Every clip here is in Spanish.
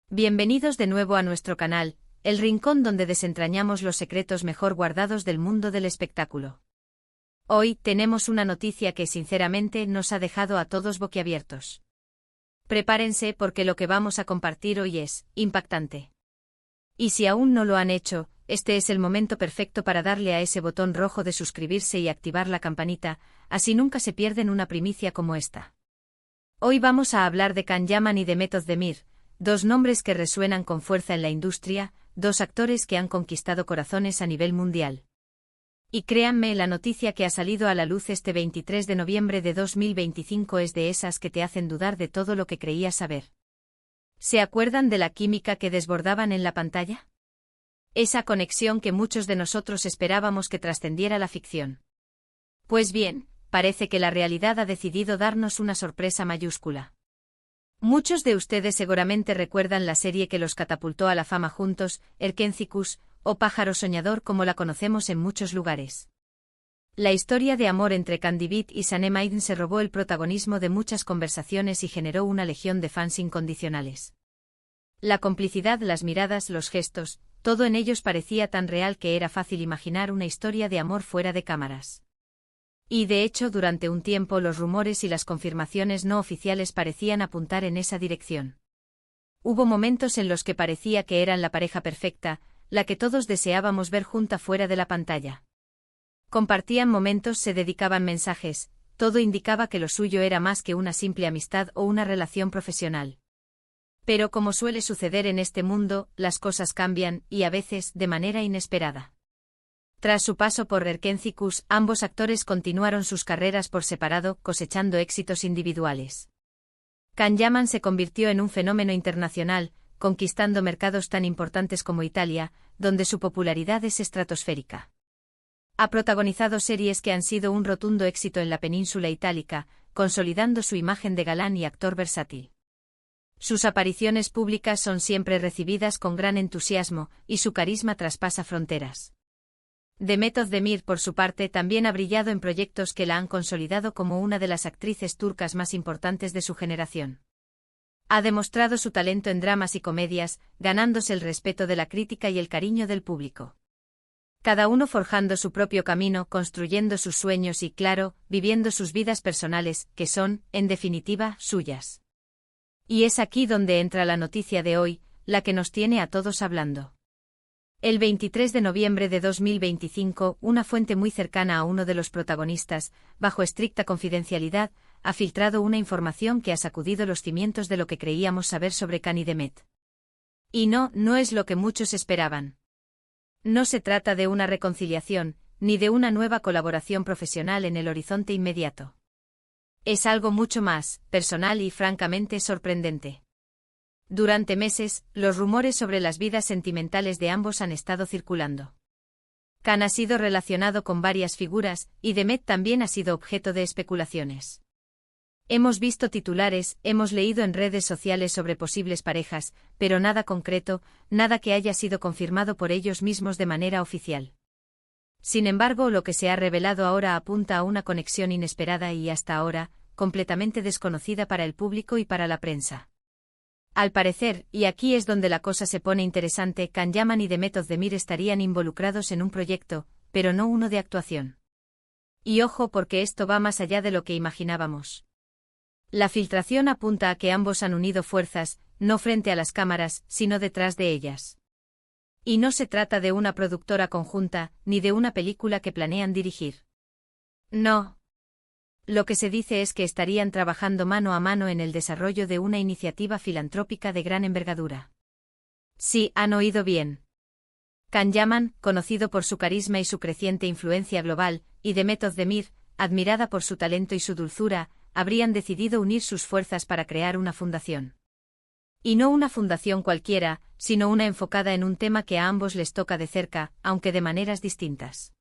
Bienvenidos de nuevo a nuestro canal, el rincón donde desentrañamos los secretos mejor guardados del mundo del espectáculo. Hoy tenemos una noticia que sinceramente nos ha dejado a todos boquiabiertos. Prepárense porque lo que vamos a compartir hoy es impactante. Y si aún no lo han hecho, este es el momento perfecto para darle a ese botón rojo de suscribirse y activar la campanita, así nunca se pierden una primicia como esta. Hoy vamos a hablar de Can Yaman y de Method Demir, dos nombres que resuenan con fuerza en la industria, dos actores que han conquistado corazones a nivel mundial. Y créanme, la noticia que ha salido a la luz este 23 de noviembre de 2025 es de esas que te hacen dudar de todo lo que creías saber. ¿Se acuerdan de la química que desbordaban en la pantalla? Esa conexión que muchos de nosotros esperábamos que trascendiera la ficción. Pues bien, parece que la realidad ha decidido darnos una sorpresa mayúscula. Muchos de ustedes seguramente recuerdan la serie que los catapultó a la fama juntos, Erkencikus, o Pájaro Soñador como la conocemos en muchos lugares. La historia de amor entre Candibit y Sanem Aydin se robó el protagonismo de muchas conversaciones y generó una legión de fans incondicionales. La complicidad, las miradas, los gestos, todo en ellos parecía tan real que era fácil imaginar una historia de amor fuera de cámaras. Y de hecho, durante un tiempo los rumores y las confirmaciones no oficiales parecían apuntar en esa dirección. Hubo momentos en los que parecía que eran la pareja perfecta, la que todos deseábamos ver junta fuera de la pantalla. Compartían momentos, se dedicaban mensajes, todo indicaba que lo suyo era más que una simple amistad o una relación profesional. Pero como suele suceder en este mundo, las cosas cambian, y a veces, de manera inesperada. Tras su paso por Erkencikus, ambos actores continuaron sus carreras por separado, cosechando éxitos individuales. Can Yaman se convirtió en un fenómeno internacional, conquistando mercados tan importantes como Italia, donde su popularidad es estratosférica. Ha protagonizado series que han sido un rotundo éxito en la península itálica, consolidando su imagen de galán y actor versátil. Sus apariciones públicas son siempre recibidas con gran entusiasmo, y su carisma traspasa fronteras. Method Demir, por su parte, también ha brillado en proyectos que la han consolidado como una de las actrices turcas más importantes de su generación. Ha demostrado su talento en dramas y comedias, ganándose el respeto de la crítica y el cariño del público. Cada uno forjando su propio camino, construyendo sus sueños y, claro, viviendo sus vidas personales, que son, en definitiva, suyas. Y es aquí donde entra la noticia de hoy, la que nos tiene a todos hablando. El 23 de noviembre de 2025, una fuente muy cercana a uno de los protagonistas, bajo estricta confidencialidad, ha filtrado una información que ha sacudido los cimientos de lo que creíamos saber sobre Can y Demet. Y no es lo que muchos esperaban. No se trata de una reconciliación, ni de una nueva colaboración profesional en el horizonte inmediato. Es algo mucho más personal y francamente sorprendente. Durante meses, los rumores sobre las vidas sentimentales de ambos han estado circulando. Can ha sido relacionado con varias figuras, y Demet también ha sido objeto de especulaciones. Hemos visto titulares, hemos leído en redes sociales sobre posibles parejas, pero nada concreto, nada que haya sido confirmado por ellos mismos de manera oficial. Sin embargo, lo que se ha revelado ahora apunta a una conexión inesperada y, hasta ahora, completamente desconocida para el público y para la prensa. Al parecer, y aquí es donde la cosa se pone interesante, Can Yaman y Method Demir estarían involucrados en un proyecto, pero no uno de actuación. Y ojo, porque esto va más allá de lo que imaginábamos. La filtración apunta a que ambos han unido fuerzas, no frente a las cámaras, sino detrás de ellas. Y no se trata de una productora conjunta, ni de una película que planean dirigir. No. Lo que se dice es que estarían trabajando mano a mano en el desarrollo de una iniciativa filantrópica de gran envergadura. Sí, han oído bien. Can Yaman, conocido por su carisma y su creciente influencia global, y Method Demir, admirada por su talento y su dulzura, habrían decidido unir sus fuerzas para crear una fundación. Y no una fundación cualquiera, sino una enfocada en un tema que a ambos les toca de cerca, aunque de maneras distintas.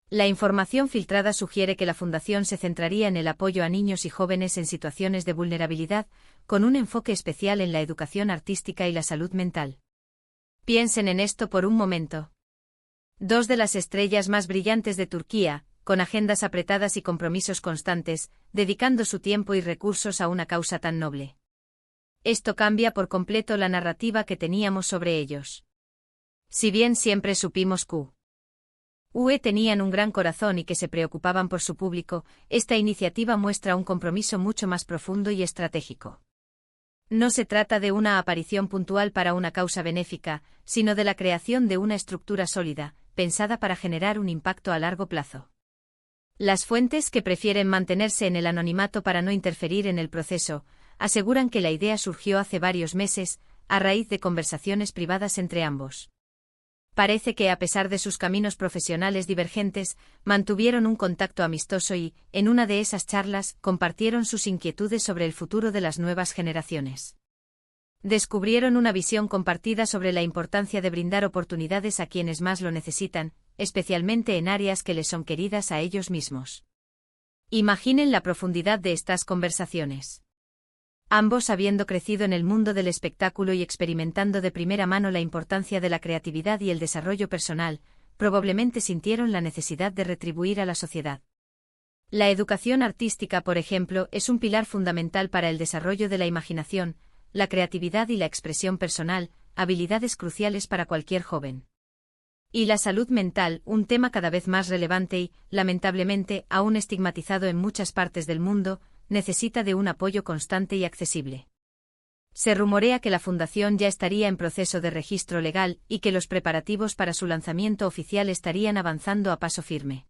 La información filtrada sugiere que la fundación se centraría en el apoyo a niños y jóvenes en situaciones de vulnerabilidad, con un enfoque especial en la educación artística y la salud mental. Piensen en esto por un momento. Dos de las estrellas más brillantes de Turquía, con agendas apretadas y compromisos constantes, dedicando su tiempo y recursos a una causa tan noble. Esto cambia por completo la narrativa que teníamos sobre ellos. Si bien siempre supimos que UE tenían un gran corazón y que se preocupaban por su público, esta iniciativa muestra un compromiso mucho más profundo y estratégico. No se trata de una aparición puntual para una causa benéfica, sino de la creación de una estructura sólida, pensada para generar un impacto a largo plazo. Las fuentes, que prefieren mantenerse en el anonimato para no interferir en el proceso, aseguran que la idea surgió hace varios meses, a raíz de conversaciones privadas entre ambos. Parece que, a pesar de sus caminos profesionales divergentes, mantuvieron un contacto amistoso y, en una de esas charlas, compartieron sus inquietudes sobre el futuro de las nuevas generaciones. Descubrieron una visión compartida sobre la importancia de brindar oportunidades a quienes más lo necesitan, especialmente en áreas que les son queridas a ellos mismos. Imaginen la profundidad de estas conversaciones. Ambos, habiendo crecido en el mundo del espectáculo y experimentando de primera mano la importancia de la creatividad y el desarrollo personal, probablemente sintieron la necesidad de retribuir a la sociedad. La educación artística, por ejemplo, es un pilar fundamental para el desarrollo de la imaginación, la creatividad y la expresión personal, habilidades cruciales para cualquier joven. Y la salud mental, un tema cada vez más relevante y, lamentablemente, aún estigmatizado en muchas partes del mundo, necesita de un apoyo constante y accesible. Se rumorea que la fundación ya estaría en proceso de registro legal y que los preparativos para su lanzamiento oficial estarían avanzando a paso firme.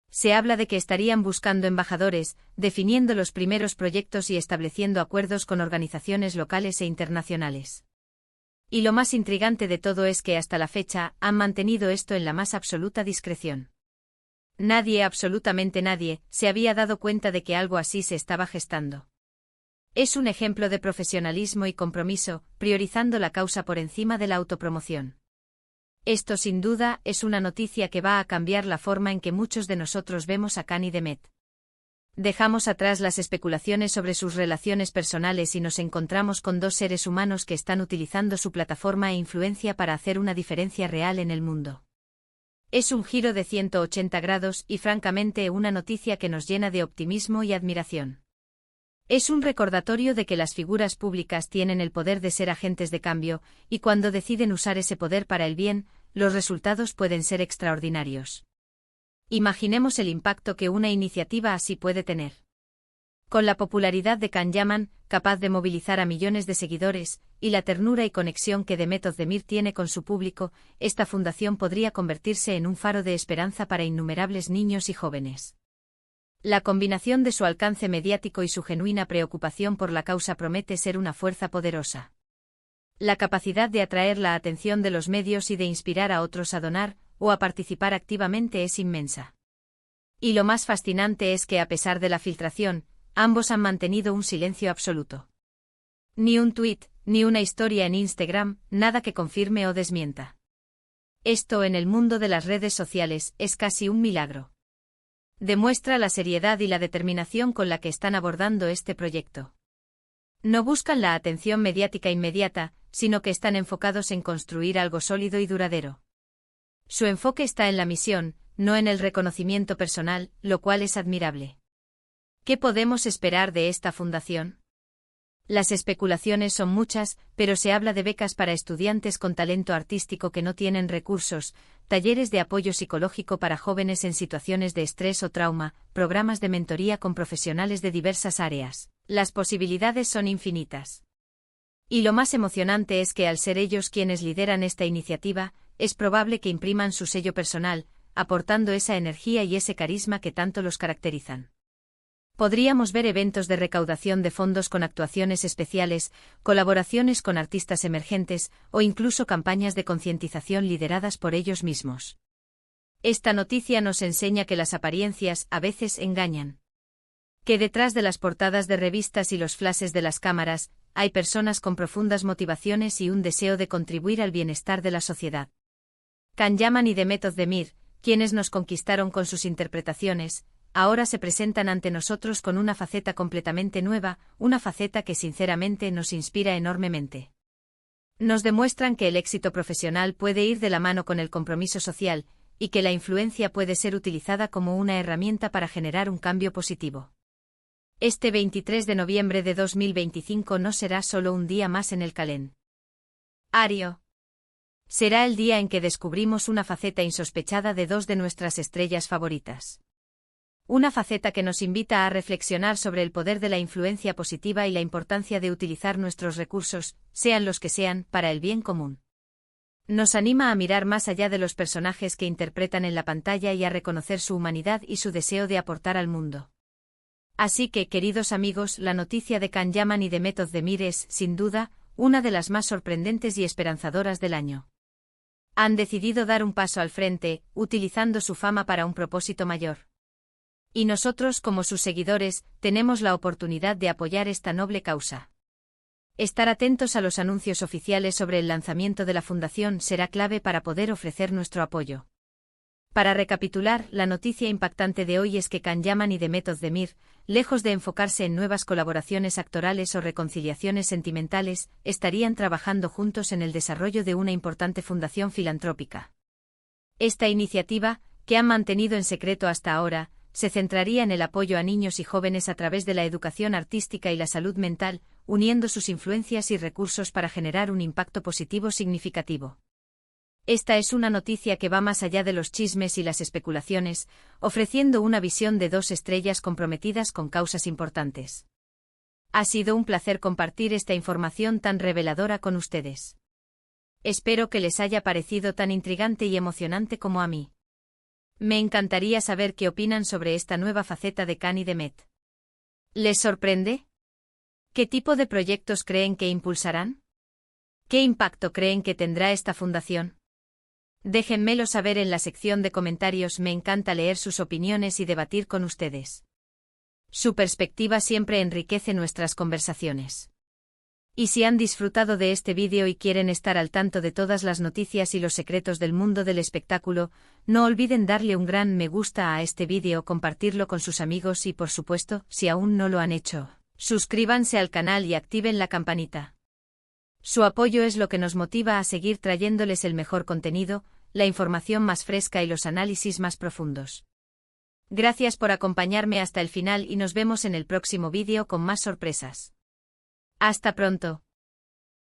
Se habla de que estarían buscando embajadores, definiendo los primeros proyectos y estableciendo acuerdos con organizaciones locales e internacionales. Y lo más intrigante de todo es que hasta la fecha han mantenido esto en la más absoluta discreción. Nadie, absolutamente nadie, se había dado cuenta de que algo así se estaba gestando. Es un ejemplo de profesionalismo y compromiso, priorizando la causa por encima de la autopromoción. Esto sin duda es una noticia que va a cambiar la forma en que muchos de nosotros vemos a Kanye de Met. Dejamos atrás las especulaciones sobre sus relaciones personales y nos encontramos con dos seres humanos que están utilizando su plataforma e influencia para hacer una diferencia real en el mundo. Es un giro de 180 grados y francamente una noticia que nos llena de optimismo y admiración. Es un recordatorio de que las figuras públicas tienen el poder de ser agentes de cambio, y cuando deciden usar ese poder para el bien, los resultados pueden ser extraordinarios. Imaginemos el impacto que una iniciativa así puede tener. Con la popularidad de Can Yaman, capaz de movilizar a millones de seguidores, y la ternura y conexión que Demet Özdemir tiene con su público, esta fundación podría convertirse en un faro de esperanza para innumerables niños y jóvenes. La combinación de su alcance mediático y su genuina preocupación por la causa promete ser una fuerza poderosa. La capacidad de atraer la atención de los medios y de inspirar a otros a donar o a participar activamente es inmensa. Y lo más fascinante es que, a pesar de la filtración, ambos han mantenido un silencio absoluto. Ni un tuit, ni una historia en Instagram, nada que confirme o desmienta. Esto en el mundo de las redes sociales es casi un milagro. Demuestra la seriedad y la determinación con la que están abordando este proyecto. No buscan la atención mediática inmediata, sino que están enfocados en construir algo sólido y duradero. Su enfoque está en la misión, no en el reconocimiento personal, lo cual es admirable. ¿Qué podemos esperar de esta fundación? Las especulaciones son muchas, pero se habla de becas para estudiantes con talento artístico que no tienen recursos, talleres de apoyo psicológico para jóvenes en situaciones de estrés o trauma, programas de mentoría con profesionales de diversas áreas. Las posibilidades son infinitas. Y lo más emocionante es que, al ser ellos quienes lideran esta iniciativa, es probable que impriman su sello personal, aportando esa energía y ese carisma que tanto los caracterizan. Podríamos ver eventos de recaudación de fondos con actuaciones especiales, colaboraciones con artistas emergentes, o incluso campañas de concientización lideradas por ellos mismos. Esta noticia nos enseña que las apariencias a veces engañan. Que detrás de las portadas de revistas y los flashes de las cámaras, hay personas con profundas motivaciones y un deseo de contribuir al bienestar de la sociedad. Can Yaman y Demet Özdemir, quienes nos conquistaron con sus interpretaciones, ahora se presentan ante nosotros con una faceta completamente nueva, una faceta que sinceramente nos inspira enormemente. Nos demuestran que el éxito profesional puede ir de la mano con el compromiso social, y que la influencia puede ser utilizada como una herramienta para generar un cambio positivo. Este 23 de noviembre de 2025 no será solo un día más en el calendario. Será el día en que descubrimos una faceta insospechada de dos de nuestras estrellas favoritas. Una faceta que nos invita a reflexionar sobre el poder de la influencia positiva y la importancia de utilizar nuestros recursos, sean los que sean, para el bien común. Nos anima a mirar más allá de los personajes que interpretan en la pantalla y a reconocer su humanidad y su deseo de aportar al mundo. Así que, queridos amigos, la noticia de Can Yaman y de Method the Mir es, sin duda, una de las más sorprendentes y esperanzadoras del año. Han decidido dar un paso al frente, utilizando su fama para un propósito mayor. Y nosotros, como sus seguidores, tenemos la oportunidad de apoyar esta noble causa. Estar atentos a los anuncios oficiales sobre el lanzamiento de la fundación será clave para poder ofrecer nuestro apoyo. Para recapitular, la noticia impactante de hoy es que Can Yaman y The Method the Mir, lejos de enfocarse en nuevas colaboraciones actorales o reconciliaciones sentimentales, estarían trabajando juntos en el desarrollo de una importante fundación filantrópica. Esta iniciativa, que han mantenido en secreto hasta ahora, se centraría en el apoyo a niños y jóvenes a través de la educación artística y la salud mental, uniendo sus influencias y recursos para generar un impacto positivo significativo. Esta es una noticia que va más allá de los chismes y las especulaciones, ofreciendo una visión de dos estrellas comprometidas con causas importantes. Ha sido un placer compartir esta información tan reveladora con ustedes. Espero que les haya parecido tan intrigante y emocionante como a mí. Me encantaría saber qué opinan sobre esta nueva faceta de Can y de Met. ¿Les sorprende? ¿Qué tipo de proyectos creen que impulsarán? ¿Qué impacto creen que tendrá esta fundación? Déjenmelo saber en la sección de comentarios, me encanta leer sus opiniones y debatir con ustedes. Su perspectiva siempre enriquece nuestras conversaciones. Y si han disfrutado de este vídeo y quieren estar al tanto de todas las noticias y los secretos del mundo del espectáculo, no olviden darle un gran me gusta a este vídeo, compartirlo con sus amigos y, por supuesto, si aún no lo han hecho, suscríbanse al canal y activen la campanita. Su apoyo es lo que nos motiva a seguir trayéndoles el mejor contenido, la información más fresca y los análisis más profundos. Gracias por acompañarme hasta el final y nos vemos en el próximo vídeo con más sorpresas. Hasta pronto.